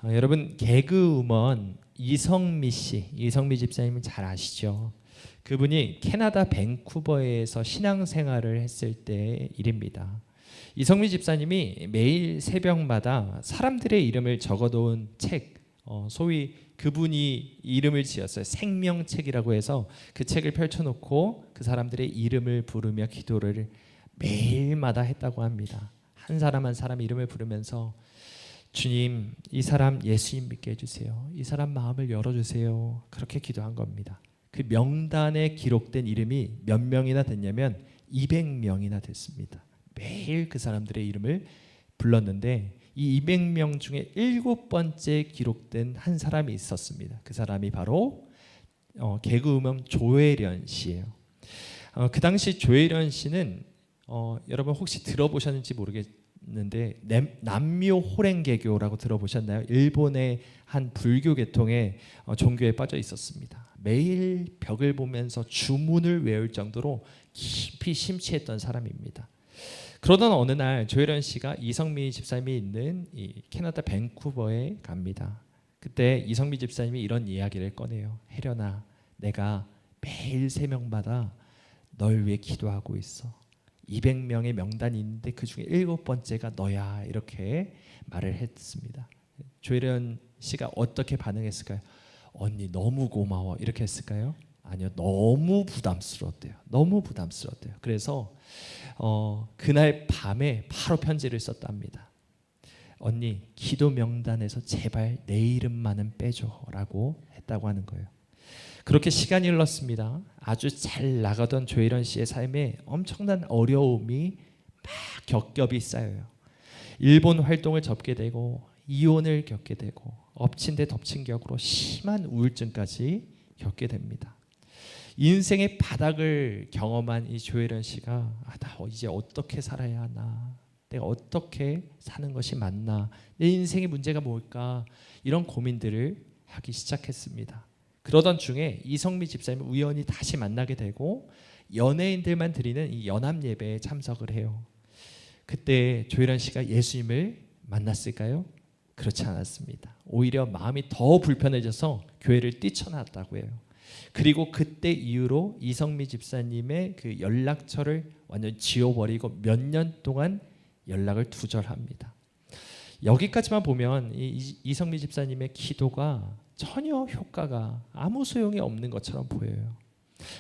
여러분 개그우먼 이성미 씨, 이성미 집사님은 잘 아시죠? 그분이 캐나다 밴쿠버에서 신앙생활을 했을 때의 일입니다. 이성미 집사님이 매일 새벽마다 사람들의 이름을 적어놓은 책, 소위 그분이 이름을 지었어요. 생명책이라고 해서 그 책을 펼쳐놓고 그 사람들의 이름을 부르며 기도를 매일마다 했다고 합니다. 한 사람 한 사람 이름을 부르면서 주님, 이 사람 예수님 믿게 해주세요. 이 사람 마음을 열어주세요. 그렇게 기도한 겁니다. 그 명단에 기록된 이름이 몇 명이나 됐냐면 200명이나 됐습니다. 매일 그 사람들의 이름을 불렀는데 이 200명 중에 7번째 기록된 한 사람이 있었습니다. 그 사람이 바로 개그우먼 조혜련 씨예요. 그 당시 조혜련 씨는 여러분 혹시 들어보셨는지 모르겠는데 남묘 호랭개교라고 들어보셨나요? 일본의 한 불교 계통의 종교에 빠져 있었습니다. 매일 벽을 보면서 주문을 외울 정도로 깊이 심취했던 사람입니다. 그러던 어느 날 조혜련 씨가 이성미 집사님이 있는 이 캐나다 밴쿠버에 갑니다. 그때 이성미 집사님이 이런 이야기를 꺼내요. 혜련아, 내가 매일 새벽마다 널 위해 기도하고 있어. 200명의 명단이 있는데 그 중에 7번째가 너야. 이렇게 말을 했습니다. 조혜련 씨가 어떻게 반응했을까요? 언니 너무 고마워. 이렇게 했을까요? 아니요. 너무 부담스러웠대요. 너무 부담스러웠대요. 그래서 그날 밤에 바로 편지를 썼답니다. 언니 기도 명단에서 제발 내 이름만은 빼줘라고 했다고 하는 거예요. 그렇게 시간이 흘렀습니다. 아주 잘 나가던 조혜련 씨의 삶에 엄청난 어려움이 막 겹겹이 쌓여요. 일본 활동을 접게 되고 이혼을 겪게 되고 엎친 데 덮친 격으로 심한 우울증까지 겪게 됩니다. 인생의 바닥을 경험한 이 조혜련 씨가 나 이제 어떻게 살아야 하나, 내가 어떻게 사는 것이 맞나, 내 인생의 문제가 뭘까, 이런 고민들을 하기 시작했습니다. 그러던 중에 이성미 집사님을 우연히 다시 만나게 되고 연예인들만 드리는 이 연합 예배에 참석을 해요. 그때 조혜련 씨가 예수님을 만났을까요? 그렇지 않았습니다. 오히려 마음이 더 불편해져서 교회를 뛰쳐나왔다고 해요. 그리고 그때 이후로 이성미 집사님의 그 연락처를 완전 지워버리고 몇 년 동안 연락을 두절합니다. 여기까지만 보면 이성미 집사님의 기도가 전혀 효과가 아무 소용이 없는 것처럼 보여요.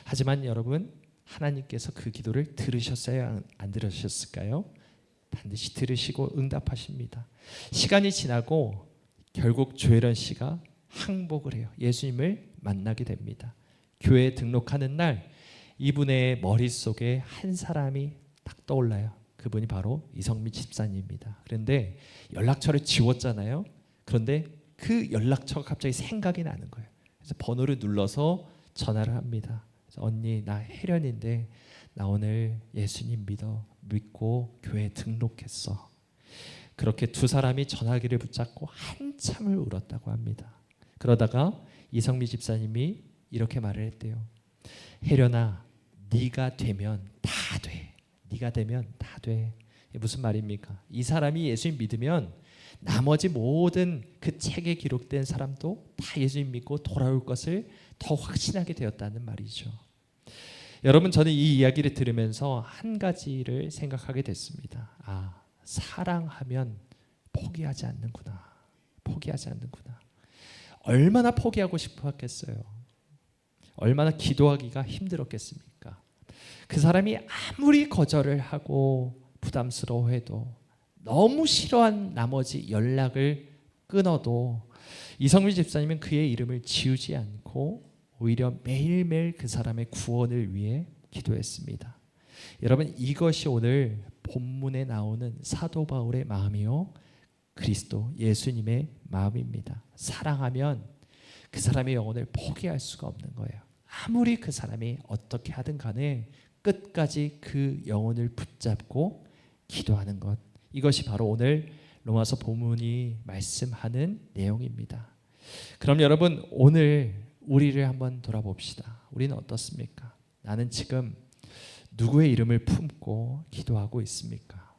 하지만 여러분, 하나님께서 그 기도를 들으셨어요? 안 들으셨을까요? 반드시 들으시고 응답하십니다. 시간이 지나고 결국 조혜련 씨가 항복을 해요. 예수님을 만나게 됩니다. 교회에 등록하는 날 이분의 머릿속에 한 사람이 딱 떠올라요. 그분이 바로 이성미 집사님입니다. 그런데 연락처를 지웠잖아요. 그런데 그 연락처가 갑자기 생각이 나는 거예요. 그래서 번호를 눌러서 전화를 합니다. 그래서 언니, 나 혜련인데 나 오늘 예수님 믿고 교회에 등록했어. 그렇게 두 사람이 전화기를 붙잡고 한참을 울었다고 합니다. 그러다가 이성미 집사님이 이렇게 말을 했대요. 혜련아, 네가 되면 다 돼. 네가 되면 다 돼. 이게 무슨 말입니까? 이 사람이 예수님 믿으면 나머지 모든 그 책에 기록된 사람도 다 예수님 믿고 돌아올 것을 더 확신하게 되었다는 말이죠. 여러분, 저는 이 이야기를 들으면서 한 가지를 생각하게 됐습니다. 사랑하면 포기하지 않는구나. 포기하지 않는구나. 얼마나 포기하고 싶었겠어요. 얼마나 기도하기가 힘들었겠습니까? 그 사람이 아무리 거절을 하고 부담스러워해도 너무 싫어한 나머지 연락을 끊어도 이성미 집사님은 그의 이름을 지우지 않고 오히려 매일매일 그 사람의 구원을 위해 기도했습니다. 여러분, 이것이 오늘 본문에 나오는 사도 바울의 마음이요, 그리스도 예수님의 마음입니다. 사랑하면 그 사람의 영혼을 포기할 수가 없는 거예요. 아무리 그 사람이 어떻게 하든 간에 끝까지 그 영혼을 붙잡고 기도하는 것, 이것이 바로 오늘 로마서 본문이 말씀하는 내용입니다. 그럼 여러분, 오늘 우리를 한번 돌아봅시다. 우리는 어떻습니까? 나는 지금 누구의 이름을 품고 기도하고 있습니까?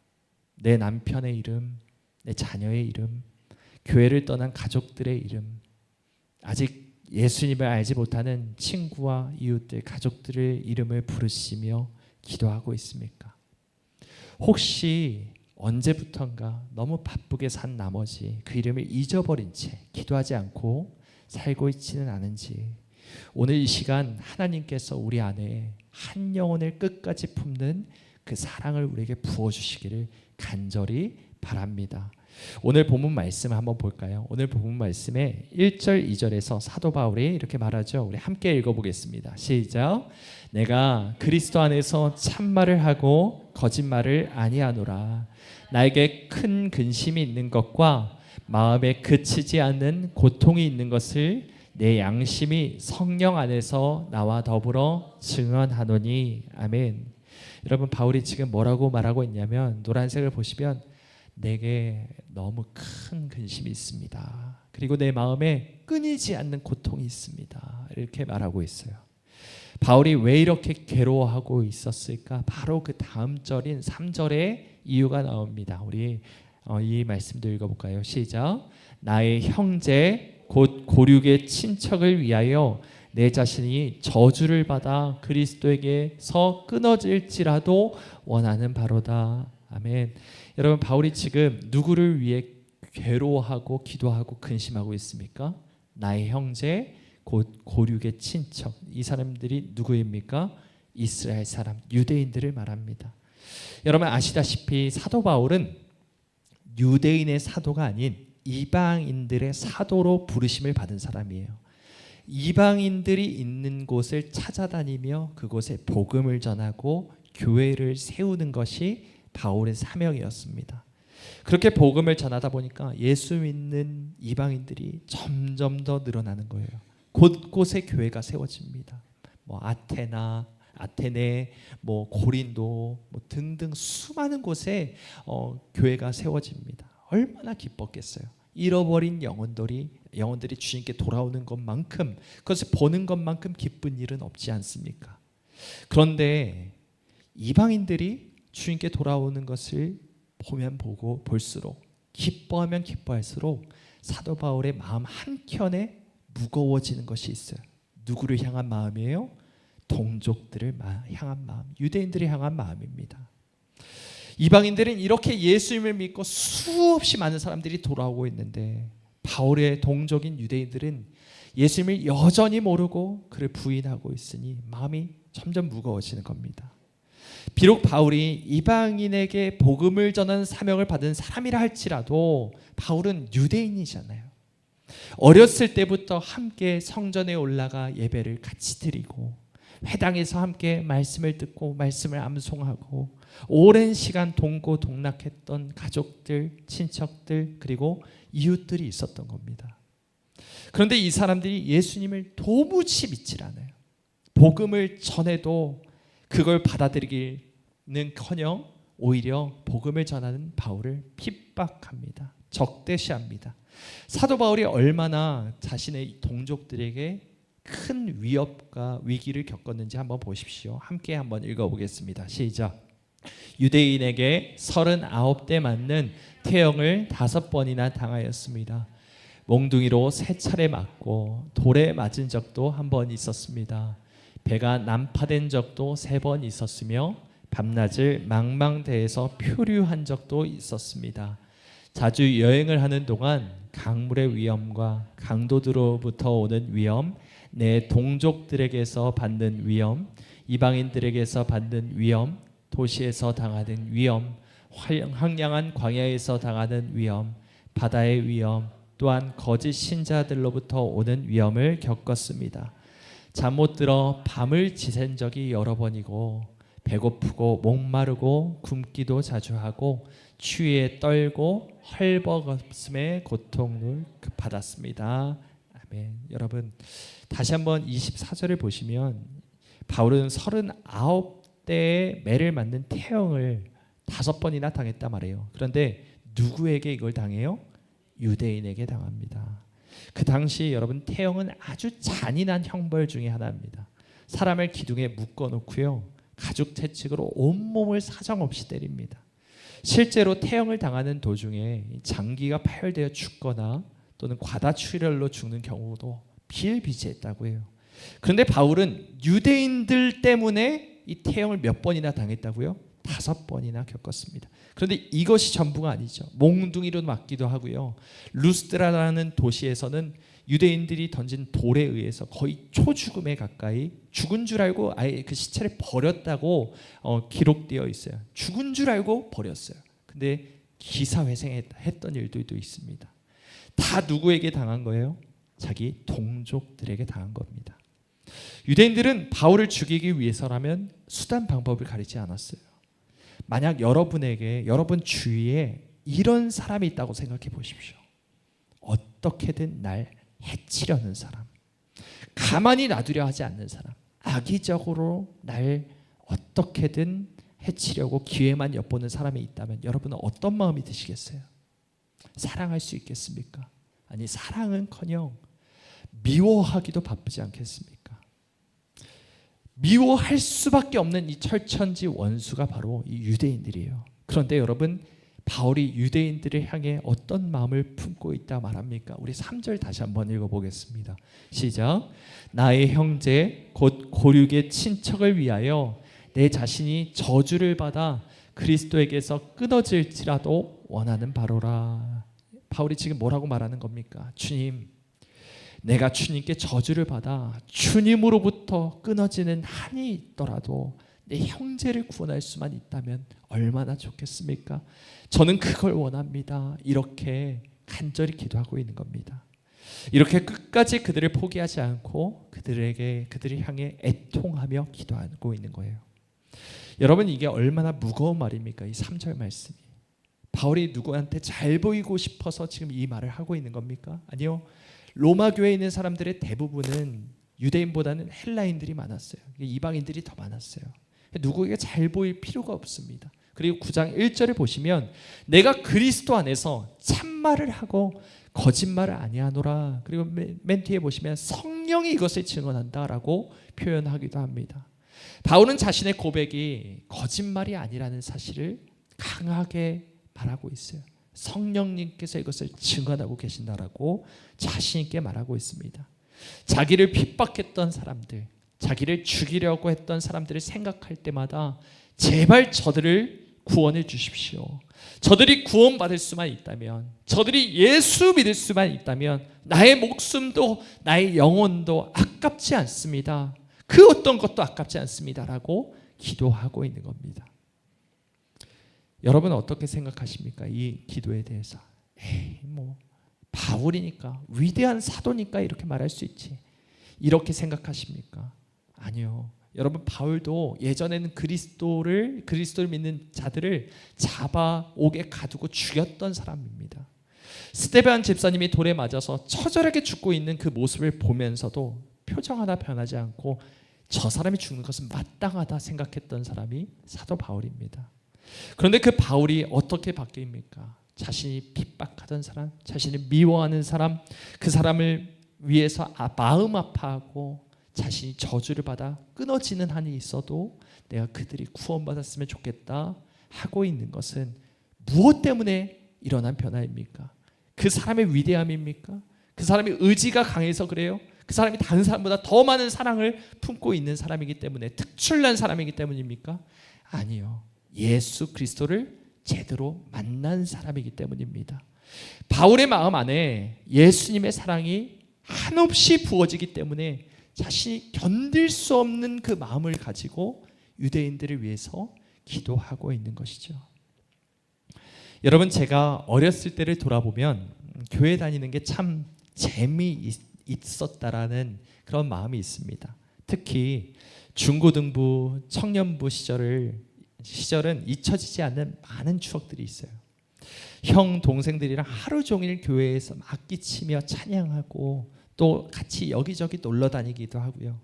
내 남편의 이름, 내 자녀의 이름, 교회를 떠난 가족들의 이름, 아직 예수님을 알지 못하는 친구와 이웃들, 가족들의 이름을 부르시며 기도하고 있습니까? 혹시 언제부턴가 너무 바쁘게 산 나머지 그 이름을 잊어버린 채 기도하지 않고 살고 있지는 않은지, 오늘 이 시간 하나님께서 우리 안에 한 영혼을 끝까지 품는 그 사랑을 우리에게 부어주시기를 간절히 바랍니다. 오늘 본문 말씀 한번 볼까요? 오늘 본문 말씀에 1절 2절에서 사도 바울이 이렇게 말하죠. 우리 함께 읽어보겠습니다. 시작. 내가 그리스도 안에서 참말을 하고 거짓말을 아니하노라. 나에게 큰 근심이 있는 것과 마음에 그치지 않는 고통이 있는 것을 내 양심이 성령 안에서 나와 더불어 증언하노니. 아멘. 여러분, 바울이 지금 뭐라고 말하고 있냐면, 노란색을 보시면 내게 너무 큰 근심이 있습니다. 그리고 내 마음에 끊이지 않는 고통이 있습니다. 이렇게 말하고 있어요. 바울이 왜 이렇게 괴로워하고 있었을까? 바로 그 다음 절인 3절에 이유가 나옵니다. 우리 이 말씀도 읽어볼까요? 시작. 나의 형제 곧 고륙의 친척을 위하여 내 자신이 저주를 받아 그리스도에게서 끊어질지라도 원하는 바로다. 아멘. 여러분, 바울이 지금 누구를 위해 괴로워하고 기도하고 근심하고 있습니까? 나의 형제 곧 고륙의 친척. 이 사람들이 누구입니까? 이스라엘 사람, 유대인들을 말합니다. 여러분 아시다시피 사도 바울은 유대인의 사도가 아닌 이방인들의 사도로 부르심을 받은 사람이에요. 이방인들이 있는 곳을 찾아다니며 그곳에 복음을 전하고 교회를 세우는 것이 바울의 사명이었습니다. 그렇게 복음을 전하다 보니까 예수 믿는 이방인들이 점점 더 늘어나는 거예요. 곳곳에 교회가 세워집니다. 아테네, 고린도 등등 수많은 곳에 교회가 세워집니다. 얼마나 기뻤겠어요. 잃어버린 영혼들이 주님께 돌아오는 것만큼, 그것을 보는 것만큼 기쁜 일은 없지 않습니까? 그런데 이방인들이 주님께 돌아오는 것을 보면 보고 볼수록, 기뻐하면 기뻐할수록 사도 바울의 마음 한켠에 무거워지는 것이 있어요. 누구를 향한 마음이에요? 동족들을 향한 마음, 유대인들을 향한 마음입니다. 이방인들은 이렇게 예수님을 믿고 수없이 많은 사람들이 돌아오고 있는데, 바울의 동족인 유대인들은 예수님을 여전히 모르고 그를 부인하고 있으니 마음이 점점 무거워지는 겁니다. 비록 바울이 이방인에게 복음을 전하는 사명을 받은 사람이라 할지라도 바울은 유대인이잖아요. 어렸을 때부터 함께 성전에 올라가 예배를 같이 드리고, 회당에서 함께 말씀을 듣고 말씀을 암송하고, 오랜 시간 동고동락했던 가족들, 친척들, 그리고 이웃들이 있었던 겁니다. 그런데 이 사람들이 예수님을 도무지 믿질 않아요. 복음을 전해도 그걸 받아들이기는커녕 오히려 복음을 전하는 바울을 핍박합니다. 적대시합니다. 사도 바울이 얼마나 자신의 동족들에게 큰 위협과 위기를 겪었는지 한번 보십시오. 함께 한번 읽어보겠습니다. 시작. 유대인에게 39대 맞는 태형을 5번이나 당하였습니다. 몽둥이로 3차례 맞고 돌에 맞은 적도 한 번 있었습니다. 배가 난파된 적도 3번 있었으며 밤낮을 망망대해서 표류한 적도 있었습니다. 자주 여행을 하는 동안 강물의 위험과 강도들로부터 오는 위험, 내 동족들에게서 받는 위험, 이방인들에게서 받는 위험, 도시에서 당하는 위험, 황량한 광야에서 당하는 위험, 바다의 위험, 또한 거짓 신자들로부터 오는 위험을 겪었습니다. 잠 못 들어 밤을 지샌 적이 여러 번이고, 배고프고 목마르고 굶기도 자주 하고, 추위에 떨고 헐벗음의 고통을 받았습니다. 아멘. 여러분 다시 한번 24절을 보시면 바울은 39대의 매를 맞는 태형을 5번이나 당했단 말이에요. 그런데 누구에게 이걸 당해요? 유대인에게 당합니다. 그 당시 여러분 태형은 아주 잔인한 형벌 중에 하나입니다. 사람을 기둥에 묶어놓고요, 가죽 채찍으로 온몸을 사정없이 때립니다. 실제로 태형을 당하는 도중에 장기가 파열되어 죽거나 또는 과다출혈로 죽는 경우도 비일비재했다고 해요. 그런데 바울은 유대인들 때문에 이 태형을 몇 번이나 당했다고요? 5번이나 겪었습니다. 그런데 이것이 전부가 아니죠. 몽둥이로 맞기도 하고요. 루스드라라는 도시에서는 유대인들이 던진 돌에 의해서 거의 초죽음에 가까이 죽은 줄 알고 아예 그 시체를 버렸다고 기록되어 있어요. 죽은 줄 알고 버렸어요. 근데 기사회생했던 일들도 있습니다. 다 누구에게 당한 거예요? 자기 동족들에게 당한 겁니다. 유대인들은 바울을 죽이기 위해서라면 수단 방법을 가리지 않았어요. 만약 여러분 주위에 이런 사람이 있다고 생각해 보십시오. 어떻게든 날 해치려는 사람, 가만히 놔두려 하지 않는 사람, 악의적으로 날 어떻게든 해치려고 기회만 엿보는 사람이 있다면 여러분은 어떤 마음이 드시겠어요? 사랑할 수 있겠습니까? 아니, 사랑은커녕 미워하기도 바쁘지 않겠습니까? 미워할 수밖에 없는 이 철천지 원수가 바로 이 유대인들이에요. 그런데 여러분, 바울이 유대인들을 향해 어떤 마음을 품고 있다 말합니까? 우리 3절 다시 한번 읽어보겠습니다. 시작. 나의 형제 곧 고륙의 친척을 위하여 내 자신이 저주를 받아 그리스도에게서 끊어질지라도 원하는 바로라. 바울이 지금 뭐라고 말하는 겁니까? 주님, 내가 주님께 저주를 받아 주님으로부터 끊어지는 한이 있더라도 내 형제를 구원할 수만 있다면 얼마나 좋겠습니까? 저는 그걸 원합니다. 이렇게 간절히 기도하고 있는 겁니다. 이렇게 끝까지 그들을 포기하지 않고 그들을 향해 애통하며 기도하고 있는 거예요. 여러분, 이게 얼마나 무거운 말입니까? 이 3절 말씀이. 바울이 누구한테 잘 보이고 싶어서 지금 이 말을 하고 있는 겁니까? 아니요. 로마 교회에 있는 사람들의 대부분은 유대인보다는 헬라인들이 많았어요. 이방인들이 더 많았어요. 누구에게 잘 보일 필요가 없습니다. 그리고 9장 1절을 보시면 내가 그리스도 안에서 참말을 하고 거짓말을 아니하노라. 그리고 맨 뒤에 보시면 성령이 이것을 증언한다라고 표현하기도 합니다. 바울은 자신의 고백이 거짓말이 아니라는 사실을 강하게 말하고 있어요. 성령님께서 이것을 증언하고 계신다라고 자신 있게 말하고 있습니다. 자기를 핍박했던 사람들, 자기를 죽이려고 했던 사람들을 생각할 때마다 제발 저들을 구원해 주십시오. 저들이 구원받을 수만 있다면, 저들이 예수 믿을 수만 있다면 나의 목숨도 나의 영혼도 아깝지 않습니다. 그 어떤 것도 아깝지 않습니다라고 기도하고 있는 겁니다. 여러분 어떻게 생각하십니까? 이 기도에 대해서. 바울이니까, 위대한 사도니까 이렇게 말할 수 있지, 이렇게 생각하십니까? 아니요. 여러분, 바울도 예전에는 그리스도를 믿는 자들을 잡아 옥에 가두고 죽였던 사람입니다. 스데반 집사님이 돌에 맞아서 처절하게 죽고 있는 그 모습을 보면서도 표정 하나 변하지 않고 저 사람이 죽는 것은 마땅하다 생각했던 사람이 사도 바울입니다. 그런데 그 바울이 어떻게 바뀝니까? 자신이 핍박하던 사람, 자신이 미워하는 사람, 그 사람을 위해서 마음 아파하고 자신이 저주를 받아 끊어지는 한이 있어도 내가 그들이 구원받았으면 좋겠다 하고 있는 것은 무엇 때문에 일어난 변화입니까? 그 사람의 위대함입니까? 그 사람의 의지가 강해서 그래요? 그 사람이 다른 사람보다 더 많은 사랑을 품고 있는 사람이기 때문에, 특출난 사람이기 때문입니까? 아니요. 예수 그리스도를 제대로 만난 사람이기 때문입니다. 바울의 마음 안에 예수님의 사랑이 한없이 부어지기 때문에 자신이 견딜 수 없는 그 마음을 가지고 유대인들을 위해서 기도하고 있는 것이죠. 여러분, 제가 어렸을 때를 돌아보면 교회 다니는 게 참 재미있었다라는 그런 마음이 있습니다. 특히 중고등부, 청년부 시절은 잊혀지지 않는 많은 추억들이 있어요. 형 동생들이랑 하루 종일 교회에서 악기치며 찬양하고 또 같이 여기저기 놀러 다니기도 하고요.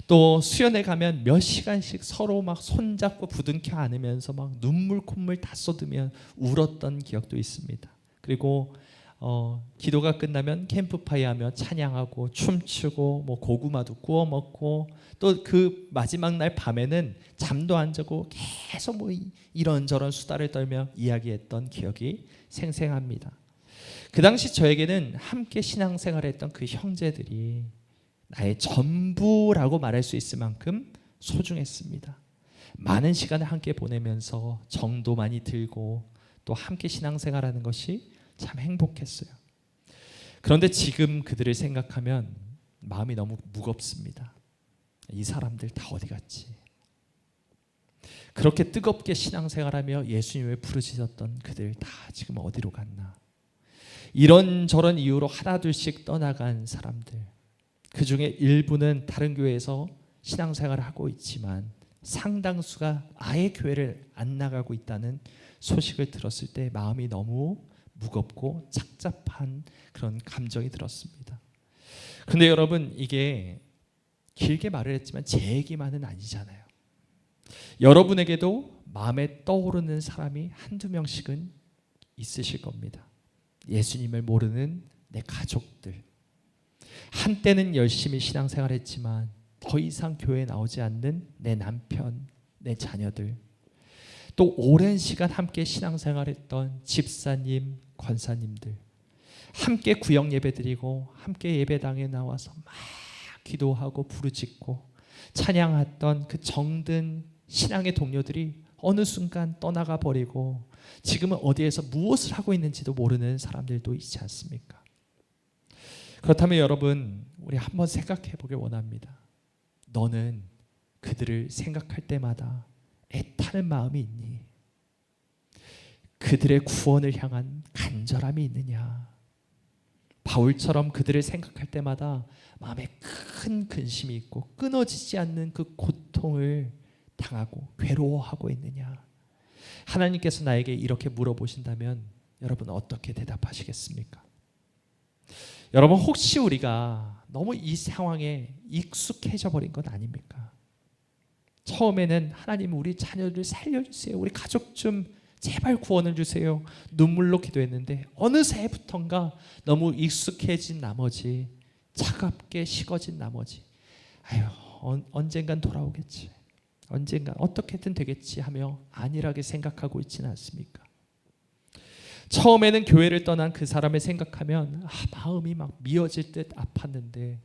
또 수련회 가면 몇 시간씩 서로 막 손잡고 부둥켜 안으면서 막 눈물 콧물 다 쏟으며 울었던 기억도 있습니다. 그리고 기도가 끝나면 캠프파이어 하며 찬양하고 춤추고 뭐 고구마도 구워 먹고 또 그 마지막 날 밤에는 잠도 안 자고 계속 뭐 이런저런 수다를 떨며 이야기했던 기억이 생생합니다. 그 당시 저에게는 함께 신앙생활했던 그 형제들이 나의 전부라고 말할 수 있을 만큼 소중했습니다. 많은 시간을 함께 보내면서 정도 많이 들고 또 함께 신앙생활하는 것이 참 행복했어요. 그런데 지금 그들을 생각하면 마음이 너무 무겁습니다. 이 사람들 다 어디 갔지? 그렇게 뜨겁게 신앙생활하며 예수님을 부르짖었던 그들 다 지금 어디로 갔나? 이런저런 이유로 하나둘씩 떠나간 사람들, 그 중에 일부는 다른 교회에서 신앙생활을 하고 있지만 상당수가 아예 교회를 안 나가고 있다는 소식을 들었을 때 마음이 너무 무겁고 착잡한 그런 감정이 들었습니다. 그런데 여러분, 이게 길게 말을 했지만 제 얘기만은 아니잖아요. 여러분에게도 마음에 떠오르는 사람이 한두 명씩은 있으실 겁니다. 예수님을 모르는 내 가족들, 한때는 열심히 신앙생활했지만 더 이상 교회에 나오지 않는 내 남편, 내 자녀들, 또 오랜 시간 함께 신앙생활했던 집사님, 권사님들, 함께 구역 예배드리고 함께 예배당에 나와서 막 기도하고 부르짖고 찬양했던 그 정든 신앙의 동료들이 어느 순간 떠나가 버리고 지금은 어디에서 무엇을 하고 있는지도 모르는 사람들도 있지 않습니까? 그렇다면 여러분, 우리 한번 생각해 보길 원합니다. 너는 그들을 생각할 때마다 애타는 마음이 있니? 그들의 구원을 향한 간절함이 있느냐? 바울처럼 그들을 생각할 때마다 마음에 큰 근심이 있고 끊어지지 않는 그 고통을 당하고 괴로워하고 있느냐? 하나님께서 나에게 이렇게 물어보신다면 여러분 어떻게 대답하시겠습니까? 여러분, 혹시 우리가 너무 이 상황에 익숙해져 버린 것 아닙니까? 처음에는 하나님 우리 자녀들 살려주세요, 우리 가족 좀 제발 구원을 주세요, 눈물로 기도했는데 어느새부턴가 너무 익숙해진 나머지, 차갑게 식어진 나머지 아유 언젠간 돌아오겠지, 언젠간 어떻게든 되겠지 하며 안일하게 생각하고 있지는 않습니까? 처음에는 교회를 떠난 그 사람을 생각하면 마음이 막 미어질 듯 아팠는데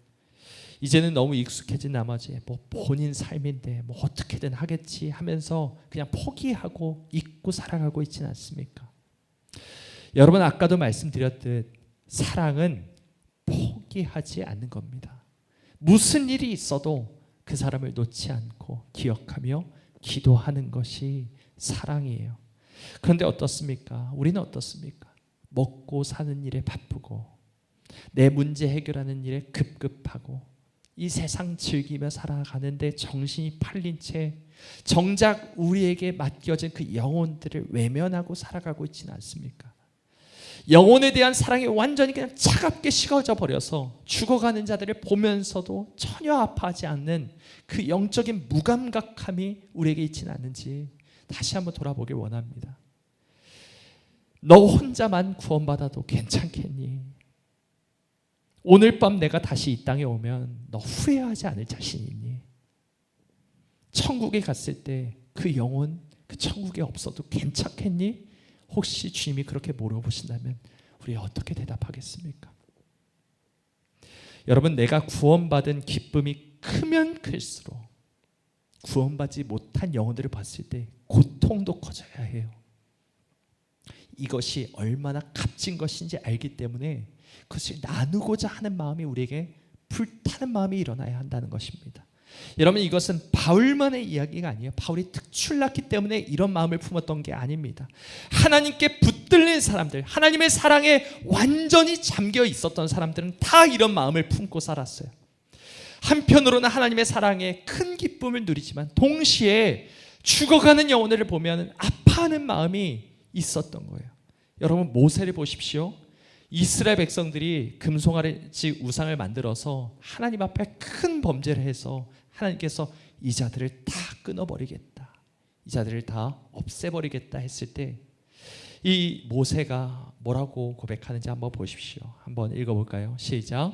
이제는 너무 익숙해진 나머지 뭐 본인 삶인데 뭐 어떻게든 하겠지 하면서 그냥 포기하고 잊고 살아가고 있지는 않습니까? 여러분, 아까도 말씀드렸듯 사랑은 포기하지 않는 겁니다. 무슨 일이 있어도 그 사람을 놓지 않고 기억하며 기도하는 것이 사랑이에요. 그런데 어떻습니까? 우리는 어떻습니까? 먹고 사는 일에 바쁘고 내 문제 해결하는 일에 급급하고 이 세상 즐기며 살아가는데 정신이 팔린 채 정작 우리에게 맡겨진 그 영혼들을 외면하고 살아가고 있지는 않습니까? 영혼에 대한 사랑이 완전히 그냥 차갑게 식어져 버려서 죽어가는 자들을 보면서도 전혀 아파하지 않는 그 영적인 무감각함이 우리에게 있지는 않는지 다시 한번 돌아보길 원합니다. 너 혼자만 구원받아도 괜찮겠니? 오늘 밤 내가 다시 이 땅에 오면 너 후회하지 않을 자신 있니? 천국에 갔을 때 그 영혼, 그 천국에 없어도 괜찮겠니? 혹시 주님이 그렇게 물어보신다면 우리 어떻게 대답하겠습니까? 여러분, 내가 구원받은 기쁨이 크면 클수록 구원받지 못한 영혼들을 봤을 때 고통도 커져야 해요. 이것이 얼마나 값진 것인지 알기 때문에 그것을 나누고자 하는 마음이 우리에게 불타는 마음이 일어나야 한다는 것입니다. 여러분, 이것은 바울만의 이야기가 아니에요. 바울이 특출났기 때문에 이런 마음을 품었던 게 아닙니다. 하나님께 붙들린 사람들, 하나님의 사랑에 완전히 잠겨 있었던 사람들은 다 이런 마음을 품고 살았어요. 한편으로는 하나님의 사랑에 큰 기쁨을 누리지만 동시에 죽어가는 영혼을 보면 아파하는 마음이 있었던 거예요. 여러분, 모세를 보십시오. 이스라엘 백성들이 금송아지 우상을 만들어서 하나님 앞에 큰 범죄를 해서 하나님께서 이 자들을 다 끊어버리겠다, 이 자들을 다 없애버리겠다 했을 때 이 모세가 뭐라고 고백하는지 한번 보십시오. 한번 읽어볼까요? 시작.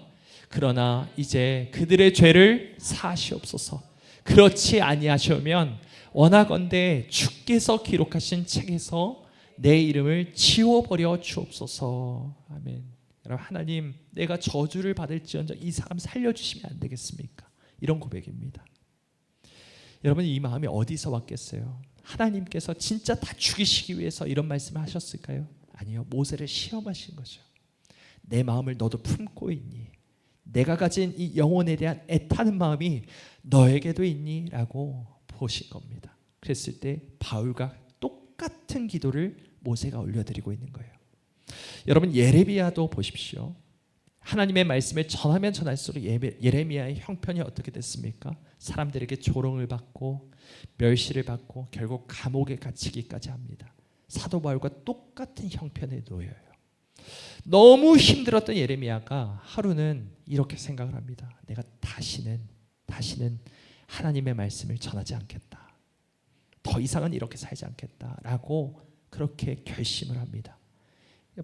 그러나 이제 그들의 죄를 사하시옵소서. 그렇지 아니하시면 원하건대 주께서 기록하신 책에서 내 이름을 지워버려 주옵소서. 아멘. 여러분, 하나님, 내가 저주를 받을지언정 이 사람 살려주시면 안 되겠습니까? 이런 고백입니다. 여러분, 이 마음이 어디서 왔겠어요? 하나님께서 진짜 다 죽이시기 위해서 이런 말씀을 하셨을까요? 아니요, 모세를 시험하신 거죠. 내 마음을 너도 품고 있니? 내가 가진 이 영혼에 대한 애타는 마음이 너에게도 있니? 라고 보신 겁니다. 그랬을 때 바울과 똑같은 기도를 모세가 올려드리고 있는 거예요. 여러분, 예레미야도 보십시오. 하나님의 말씀을 전하면 전할수록 예레미야의 형편이 어떻게 됐습니까? 사람들에게 조롱을 받고 멸시를 받고 결국 감옥에 갇히기까지 합니다. 사도 바울과 똑같은 형편에 놓여요. 너무 힘들었던 예레미야가 하루는 이렇게 생각을 합니다. 내가 다시는 하나님의 말씀을 전하지 않겠다. 더 이상은 이렇게 살지 않겠다라고 그렇게 결심을 합니다.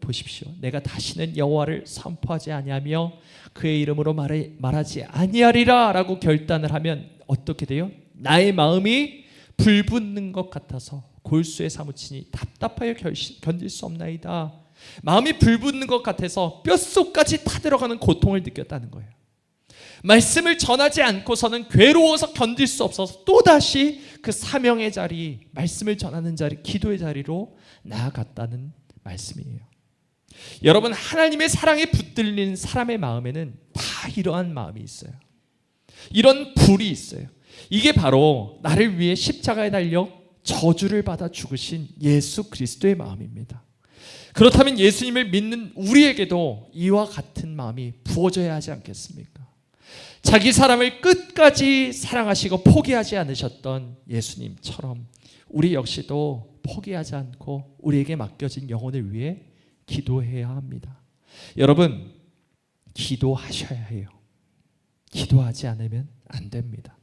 보십시오. 내가 다시는 여호와를 선포하지 아니하며 그의 이름으로 말하지 아니하리라 라고 결단을 하면 어떻게 돼요? 나의 마음이 불붙는 것 같아서 골수에 사무치니 답답하여 견딜 수 없나이다. 마음이 불붙는 것 같아서 뼛속까지 타들어가는 고통을 느꼈다는 거예요. 말씀을 전하지 않고서는 괴로워서 견딜 수 없어서 또다시 그 사명의 자리, 말씀을 전하는 자리, 기도의 자리로 나아갔다는 말씀이에요. 여러분, 하나님의 사랑에 붙들린 사람의 마음에는 다 이러한 마음이 있어요. 이런 불이 있어요. 이게 바로 나를 위해 십자가에 달려 저주를 받아 죽으신 예수 그리스도의 마음입니다. 그렇다면 예수님을 믿는 우리에게도 이와 같은 마음이 부어져야 하지 않겠습니까? 자기 사람을 끝까지 사랑하시고 포기하지 않으셨던 예수님처럼 우리 역시도 포기하지 않고 우리에게 맡겨진 영혼을 위해 기도해야 합니다. 여러분, 기도하셔야 해요. 기도하지 않으면 안 됩니다.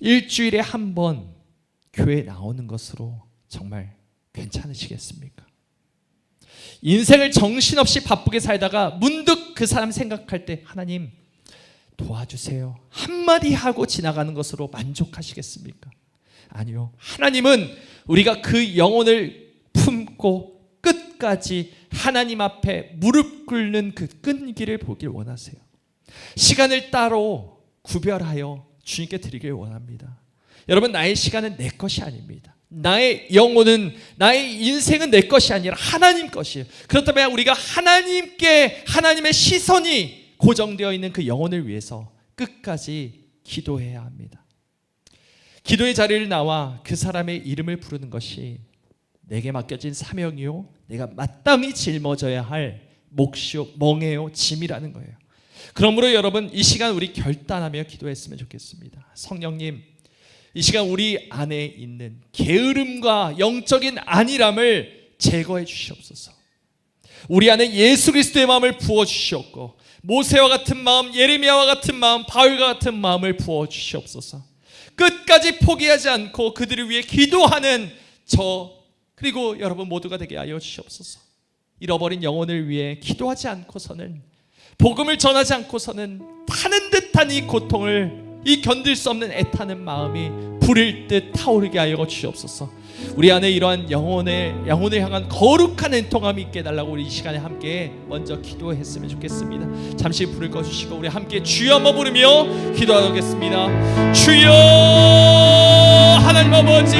일주일에 한 번 교회 나오는 것으로 정말 괜찮으시겠습니까? 인생을 정신없이 바쁘게 살다가 문득 그 사람 생각할 때 하나님 도와주세요 한마디 하고 지나가는 것으로 만족하시겠습니까? 아니요. 하나님은 우리가 그 영혼을 품고 끝까지 하나님 앞에 무릎 꿇는 그 끈기를 보길 원하세요. 시간을 따로 구별하여 주님께 드리길 원합니다. 여러분, 나의 시간은 내 것이 아닙니다. 나의 영혼은, 나의 인생은 내 것이 아니라 하나님 것이에요. 그렇다면 우리가 하나님의 시선이 고정되어 있는 그 영혼을 위해서 끝까지 기도해야 합니다. 기도의 자리를 나와 그 사람의 이름을 부르는 것이 내게 맡겨진 사명이요, 내가 마땅히 짊어져야 할 몫이요, 멍에요, 짐이라는 거예요. 그러므로 여러분, 이 시간 우리 결단하며 기도했으면 좋겠습니다. 성령님, 이 시간 우리 안에 있는 게으름과 영적인 안일함을 제거해 주시옵소서. 우리 안에 예수 그리스도의 마음을 부어 주시옵고 모세와 같은 마음, 예레미야와 같은 마음, 바울과 같은 마음을 부어 주시옵소서. 끝까지 포기하지 않고 그들을 위해 기도하는 그리고 여러분 모두가 되게 하여 주시옵소서. 잃어버린 영혼을 위해 기도하지 않고서는, 복음을 전하지 않고서는 타는 듯한 이 고통을, 이 견딜 수 없는 애타는 마음이 불일 듯 타오르게 하여 주시옵소서. 우리 안에 이러한 영혼을 향한 거룩한 애통함이 있게 해달라고 우리 이 시간에 함께 먼저 기도했으면 좋겠습니다. 잠시 불을 꺼주시고 우리 함께 주여 한번 부르며 기도하겠습니다. 주여, 하나님 아버지,